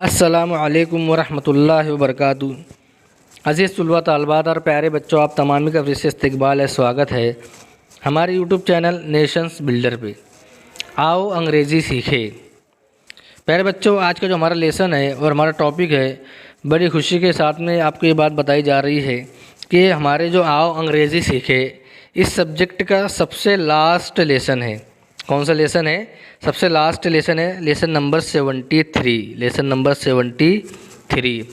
अस्सलामु अलैकुम वरहमतुल्लाहि वबरकातुहू। अज़ीज़ तलबा तालिबात और प्यारे बच्चों, आप तमामी का फिर से इस्तकबाल है, स्वागत है हमारे यूट्यूब चैनल नेशंस बिल्डर पे। आओ अंग्रेज़ी सीखे। प्यारे बच्चों, आज का जो हमारा लेसन है और हमारा टॉपिक है, बड़ी खुशी के साथ में आपको ये बात बताई जा रही है कि हमारे जो आओ अंग्रेज़ी सीखे इस सब्जेक्ट का सबसे लास्ट लेसन है। कौन सा लेसन है? सबसे लास्ट लेसन है, लेसन नंबर 73। Lesson number 73।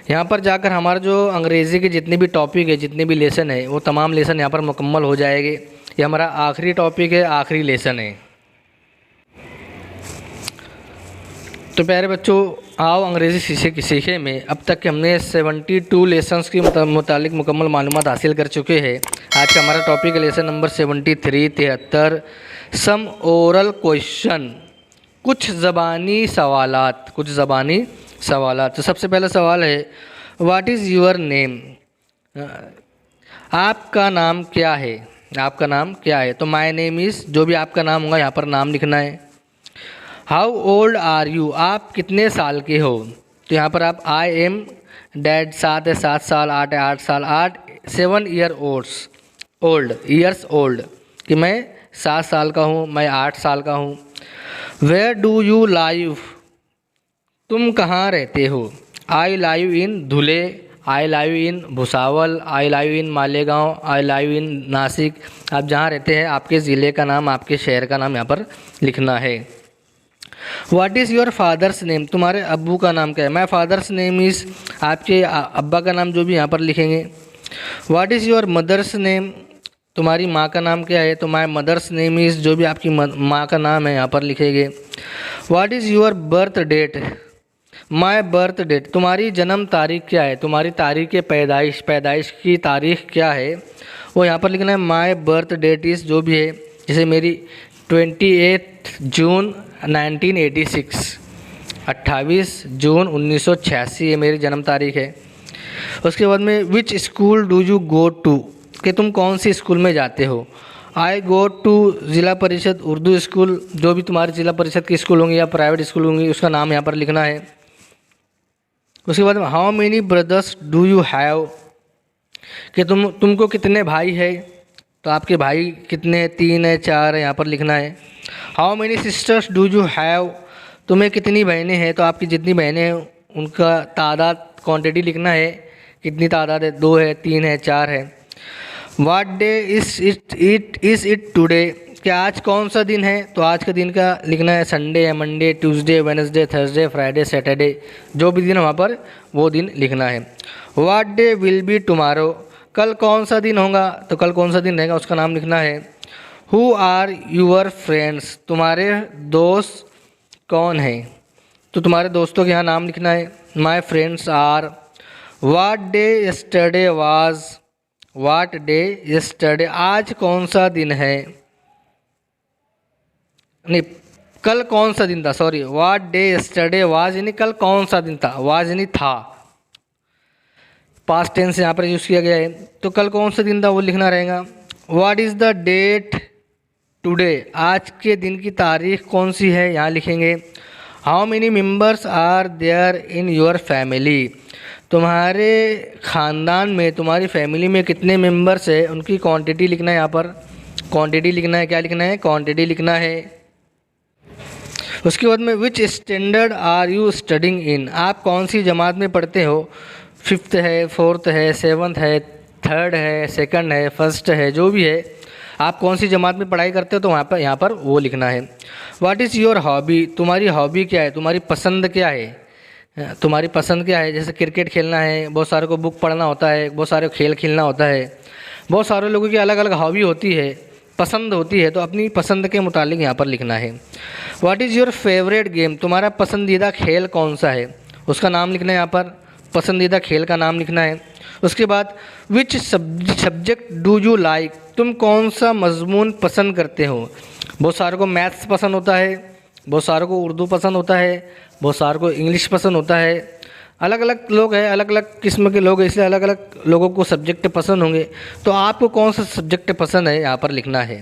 यहाँ पर जाकर हमारा जो अंग्रेज़ी के जितने भी टॉपिक है, जितने भी लेसन है, वो तमाम लेसन यहाँ पर मुकम्मल हो जाएंगे। ये हमारा आखिरी टॉपिक है, आखिरी लेसन है। तो प्यारे बच्चों, आओ अंग्रेज़ी सीखे में अब तक के हमने 72 लेसन्स के मुतालिक मुकम्मल मालूमात हासिल कर चुके हैं। आज का हमारा टॉपिक है लेसन नंबर 73, 73 सम ओरल क्वेश्चन, कुछ ज़बानी सवालात। कुछ ज़बानी सवालात। तो सबसे पहला सवाल है, व्हाट इज़ योर नेम? आपका नाम क्या है? आपका नाम क्या है? तो माय नेम इज़, जो भी आपका नाम होगा यहाँ पर नाम लिखना है। How old are you? आप कितने साल के हो? तो यहाँ पर आप आई एम डैड, 7 है 7 साल, 8 है 8 साल, 7 ईयर्स ओल्ड, कि मैं 7 साल का हूँ, मैं 8 साल का हूँ। Where do you live? तुम कहाँ रहते हो? I live in Dhule, I live in Bhusawal, I live in Malegaon, I live in Nashik. आप जहाँ रहते हैं, आपके ज़िले का नाम, आपके शहर का नाम यहाँ पर लिखना है। What is your father's name? तुम्हारे अब्बू का नाम क्या है? माई फादर्स नेम इज़, आपके अब्बा का नाम जो भी यहाँ पर लिखेंगे। What is your mother's name? तुम्हारी माँ का नाम क्या है? तो माई मदर्स नेम इज़, जो भी आपकी माँ का नाम है यहाँ पर लिखेंगे। What is your birth date? My birth date, तुम्हारी जन्म तारीख क्या है? तुम्हारी तारीख़ पैदाइश की तारीख़ क्या है, वो यहाँ पर लिखना है। माई बर्थ डेट इज़, जो भी है, जैसे मेरी 28 जून 1986, 28 जून 1986 ये मेरी जन्म तारीख़ है। उसके बाद में which school do you go to? कि तुम कौन सी स्कूल में जाते हो? आई गो टू ज़िला परिषद उर्दू स्कूल, जो भी तुम्हारी ज़िला परिषद की स्कूल होंगी या प्राइवेट स्कूल होंगी, उसका नाम यहाँ पर लिखना है। उसके बाद में how many brothers do you have? कि तुमको कितने भाई है? तो आपके भाई कितने हैं? 3 है, 4 है, यहाँ पर लिखना है। How many sisters do you have? तुम्हें कितनी बहनें हैं? तो आपकी जितनी बहनें हैं उनका तादाद, क्वांटिटी लिखना है, कितनी तादाद है, 2 है, 3 है, 4 है। What day is it today? क्या आज कौन सा दिन है? तो आज का दिन का लिखना है संडे है, Monday, Tuesday, Wednesday, Thursday, Friday, Saturday, जो भी दिन वहाँ पर वो दिन लिखना है। What day will be tomorrow? कल कौन सा दिन होगा? तो कल कौन सा दिन रहेगा उसका नाम लिखना है। Who are your friends? तुम्हारे दोस्त कौन हैं? तो तुम्हारे दोस्तों के यहाँ नाम लिखना है। My friends are. What day yesterday was? What day yesterday, आज कौन सा दिन है? नहीं, कल कौन सा दिन था, sorry. What day yesterday was यानी कल कौन सा दिन था, वाज यानी था, पास्ट टेंस यहाँ पर यूज़ किया गया है। तो कल कौन सा दिन था वो लिखना रहेगा। What is the date today? आज के दिन की तारीख कौन सी है, यहाँ लिखेंगे। How many members are there in your family? तुम्हारे ख़ानदान में, तुम्हारी फैमिली में कितने मेंबर्स हैं, उनकी क्वांटिटी लिखना है। यहाँ पर क्वांटिटी लिखना है। क्या लिखना है? क्वांटिटी लिखना है। उसके बाद में which standard are you studying in? आप कौन सी जमात में पढ़ते हो? 5th है, 4th है, 7th है, 3rd है, 2nd है, 1st है, जो भी है, आप कौन सी जमात में पढ़ाई करते हो, तो यहाँ पर वो लिखना है। What is your hobby? तुम्हारी हॉबी क्या है? तुम्हारी पसंद क्या है? तुम्हारी पसंद क्या है? जैसे क्रिकेट खेलना है, बहुत सारे को बुक पढ़ना होता है, बहुत सारे को खेल खेलना होता है, बहुत सारे लोगों की अलग अलग हॉबी होती है, पसंद होती है, तो अपनी पसंद के मुतालिक यहाँ पर लिखना है। What is your favourite game? तुम्हारा पसंदीदा खेल कौन सा है, उसका नाम लिखना है। यहाँ पर पसंदीदा खेल का नाम लिखना है। उसके बाद which subject do you like? तुम कौन सा मजमून पसंद करते हो? बहुत सारों को मैथ्स पसंद होता है, बहुत सारों को उर्दू पसंद होता है, बहुत सारों को इंग्लिश पसंद होता है। अलग अलग लोग हैं, अलग अलग किस्म के लोग हैं, इसलिए अलग अलग लोगों को सब्जेक्ट पसंद होंगे। तो आपको कौन सा सब्जेक्ट पसंद है यहाँ पर लिखना है।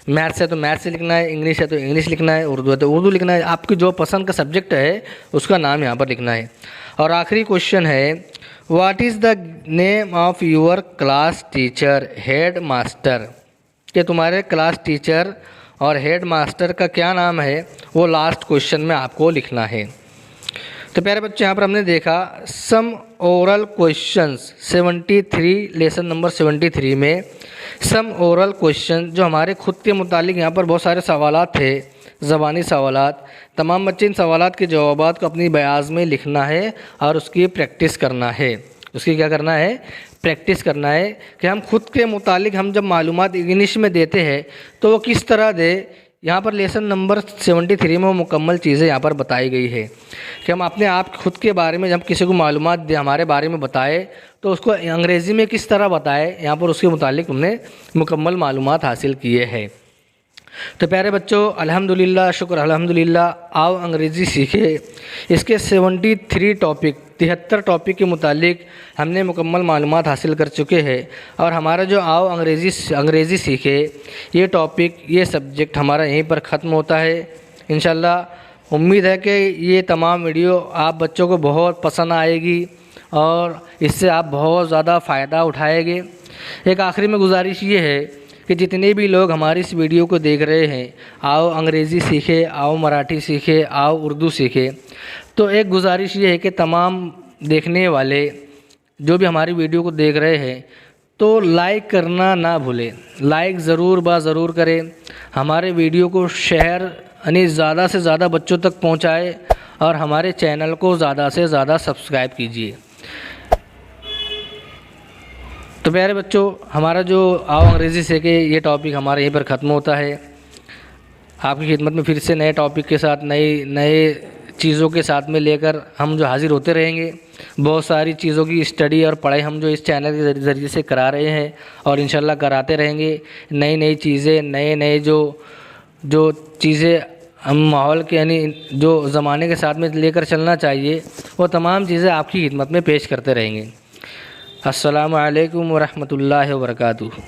मैथ्स है तो मैथ्स से लिखना है, इंग्लिश है तो इंग्लिश लिखना है, उर्दू है तो उर्दू लिखना है। आपकी जो पसंद का सब्जेक्ट है उसका नाम यहाँ पर लिखना है। और आखिरी क्वेश्चन है, what is the name of your class teacher head master, कि तुम्हारे क्लास टीचर और हेड मास्टर का क्या नाम है, वो लास्ट क्वेश्चन में आपको लिखना है। तो प्यारे बच्चे यहाँ पर हमने देखा सम ओरल क्वेश्चंस 73 लेसन नंबर 73 में सम ओरल क्वेश्चन, जो हमारे खुद के मुतालिक यहाँ पर बहुत सारे सवालात थे, ज़बानी सवालात। तमाम बच्चे इन सवालात के जवाबात को अपनी बयाज़ में लिखना है और उसकी प्रैक्टिस करना है। उसकी क्या करना है, प्रैक्टिस करना है कि हम खुद के मुतालिक हम जब मालूमात इंग्लिश में देते हैं तो वो किस तरह दे। यहाँ पर लेसन नंबर 73 में वो मुकम्मल चीज़ें यहाँ पर बताई गई है कि हम अपने आप खुद के बारे में जब किसी को मालूमात दे, हमारे बारे में बताए तो उसको अंग्रेज़ी में किस तरह बताए, यहाँ पर उसके मुतालिक हमने मुकम्मल मालूमात हासिल किए हैं। तो प्यारे बच्चों, अल्हम्दुलिल्लाह, शुक्र अल्हम्दुलिल्लाह, आओ अंग्रेज़ी सीखे। इसके 73 टॉपिक 73 टॉपिक के मुतालिक हमने मुकम्मल मालूमात हासिल कर चुके हैं। और हमारा जो आओ अंग्रेज़ी सीखे ये टॉपिक, ये सब्जेक्ट हमारा यहीं पर ख़त्म होता है इंशाल्लाह। उम्मीद है कि ये तमाम वीडियो आप बच्चों को बहुत पसंद आएगी और इससे आप बहुत ज़्यादा फ़ायदा उठाएंगे। एक आखिरी में गुजारिश ये है कि जितने भी लोग हमारी इस वीडियो को देख रहे हैं, आओ अंग्रेज़ी सीखे, आओ मराठी सीखे, आओ उर्दू सीखे, तो एक गुजारिश ये है कि तमाम देखने वाले जो भी हमारी वीडियो को देख रहे हैं तो लाइक करना ना भूलें। लाइक ज़रूर ज़रूर करें, हमारे वीडियो को शेयर यानी ज़्यादा से ज़्यादा बच्चों तक पहुँचाए और हमारे चैनल को ज़्यादा से ज़्यादा सब्सक्राइब कीजिए। तो प्यारे बच्चों, हमारा जो आओ अंग्रेज़ी सीखे ये टॉपिक हमारा यहीं पर ख़त्म होता है। आपकी खिदमत में फिर से नए टॉपिक के साथ नए चीज़ों के साथ में लेकर हम जो हाज़िर होते रहेंगे। बहुत सारी चीज़ों की स्टडी और पढ़ाई हम जो इस चैनल के ज़रिए से करा रहे हैं और इंशाल्लाह कराते रहेंगे। नई चीज़ें, नए जो चीज़ें हम माहौल के यानी जो ज़माने के साथ में लेकर चलना चाहिए, वो तमाम चीज़ें आपकी खिदमत में पेश करते रहेंगे। अस्सलामु अलैकुम व रहमतुल्लाहि व बरकातुहू।